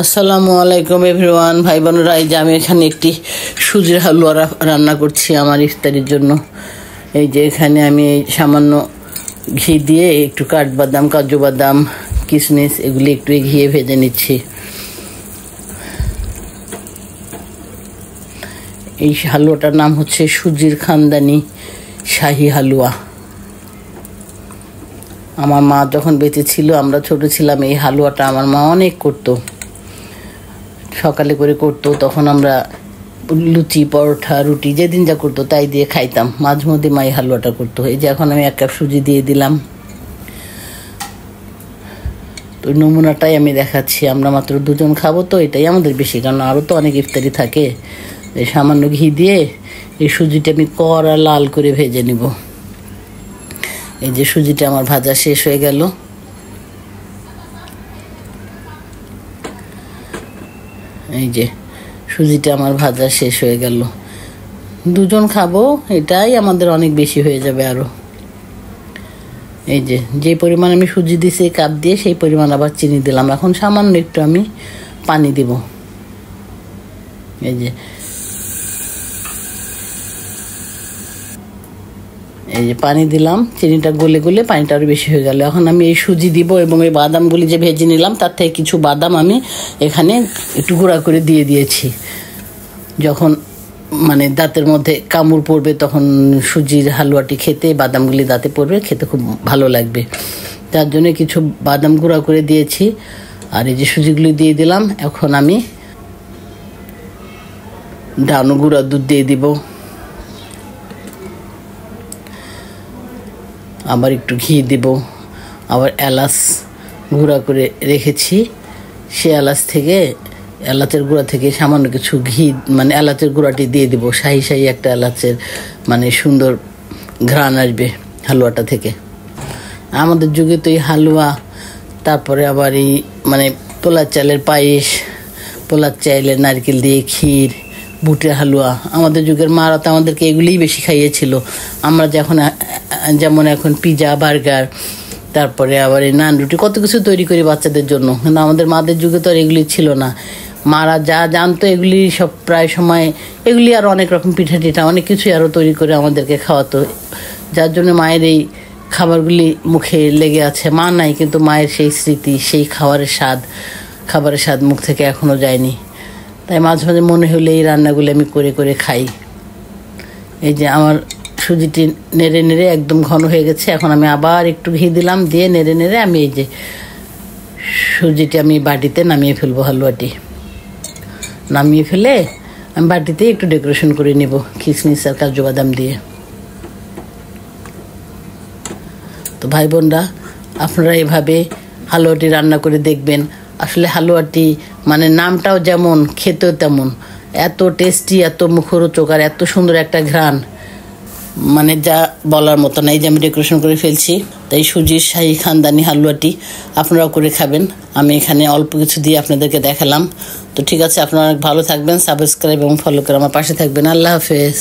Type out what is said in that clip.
আসসালামু আলাইকুম এভরিওয়ান, ভাই বোনেরা। এই যে আমি এখানে একটি সুজির হালুয়া রান্না করছি আমার ইফতারির জন্য। এই যে এখানে আমি সামান্য ঘি দিয়ে একটু কাঠবাদাম, কাজু বাদাম, কিশমিশ এগুলি একটু ঘিয়ে ভেজে নিচ্ছি। এই হালুয়াটার নাম হচ্ছে সুজির খানদানি শাহী হালুয়া। আমার মা যখন বেঁচে ছিল, আমরা ছোট ছিলাম, এই হালুয়াটা আমার মা অনেক করতো, সকালে করে করতো। তখন আমরা লুচি, পরোটা, রুটি যেদিন যা করতো তাই দিয়ে খাইতাম। মাঝে মধ্যে মাই হালুয়াটা করতো। এই যে এখন আমি 1 কাপ সুজি দিয়ে দিলাম। তো নমুনাটাই আমি দেখাচ্ছি। আমরা মাত্র 2 জন খাবো, তো এটাই আমাদের বেশি, কারণ আরও তো অনেক ইফতারি থাকে। এই সামান্য ঘি দিয়ে এই সুজিটা আমি কড়া লাল করে ভেজে নিব। এই যে সুজিটা আমার ভাজা শেষ হয়ে গেল। এই যে সুজিটা আমার ভাজা শেষ হয়ে গেল। 2 জন খাবো, এটাই আমাদের অনেক বেশি হয়ে যাবে আরো। এই যে পরিমাণ আমি সুজি দিছি কাপ দিয়ে, সেই পরিমাণ আবার চিনি দিলাম। এখন সামান্য একটু আমি পানি দিব। এই যে পানি দিলাম, চিনিটা গলে গলে পানিটা আরও বেশি হয়ে গেল। এখন আমি এই সুজি দিব এবং এই বাদামগুলি যে ভেজে নিলাম তার থেকে কিছু বাদাম আমি এখানে একটু গুঁড়া করে দিয়ে দিয়েছি। যখন মানে দাঁতের মধ্যে কামড় পড়বে, তখন সুজির হালুয়াটি খেতে বাদামগুলি দাঁতে পড়বে, খেতে খুব ভালো লাগবে। তার জন্য কিছু বাদাম গুঁড়া করে দিয়েছি। আর এই যে সুজিগুলি দিয়ে দিলাম। এখন আমি ডানো গুঁড়া দুধ দিয়ে দিব। আবার একটু ঘি দিব। আবার এলাচ গুঁড়া করে রেখেছি, সে এলাচের গুঁড়া থেকে সামান্য কিছু ঘি, মানে এলাচের গুঁড়াটি দিয়ে দিব। শাহি শাহি একটা এলাচের মানে সুন্দর ঘ্রাণ আসবে হালুয়াটা থেকে। আমাদের যুগে তো এই হালুয়া, তারপরে আবার এই মানে পোলার চালের পায়েস, পোলার চালের নারকেল দিয়ে ক্ষীর, বুটের হালুয়া, আমাদের যুগের মারা তো আমাদেরকে এগুলিই বেশি খাইয়েছিল। আমরা যেমন এখন পিৎজা, বার্গার, তারপরে আবার এই নান, রুটি, কত কিছু তৈরি করি বাচ্চাদের জন্য, কিন্তু আমাদের মাদের যুগে তো আর এগুলি ছিল না। মারা যা জানতো এগুলি সব প্রায় সময় এগুলি আর অনেক রকম পিঠা টিঠা অনেক কিছুই আরও তৈরি করে আমাদেরকে খাওয়াতো। যার জন্য মায়ের এই খাবারগুলি মুখে লেগে আছে। মা নাই, কিন্তু মায়ের সেই স্মৃতি, সেই খাবারের স্বাদ মুখ থেকে এখনও যায়নি। তাই মাঝে মাঝে মনে হলে এই রান্নাগুলি আমি করে করে খাই। এই যে আমার সুজিটি নেড়ে নেড়ে একদম ঘন হয়ে গেছে। এখন আমি আবার একটু ঘি দিলাম, দিয়ে নেড়ে নেড়ে আমি এই যে সুজিটি আমি বাটিতে নামিয়ে ফেলবো। হালুয়াটি নামিয়ে ফেলে আমি বাটিতে একটু ডেকোরেশন করে নেব কিশমিশ আর কাজু বাদাম দিয়ে। তো ভাই বোনরা, আপনারা এভাবে হালুয়াটি রান্না করে দেখবেন। আসলে হালুয়াটি মানে নামটাও যেমন, খেতেও তেমন, এত টেস্টি, এত মুখরোচক আর এত সুন্দর একটা ঘ্রাণ, মানে যা বলার মতো না। এই যে আমি ডেকোরেশন করে ফেলছি। তাই সুজির শাহী খানদানি হালুয়াটি আপনারাও করে খাবেন। আমি এখানে অল্প কিছু দিয়ে আপনাদেরকে দেখালাম। তো ঠিক আছে, আপনারা ভালো থাকবেন, সাবস্ক্রাইব এবং ফলো করে আমার পাশে থাকবেন। আল্লাহ হাফেজ।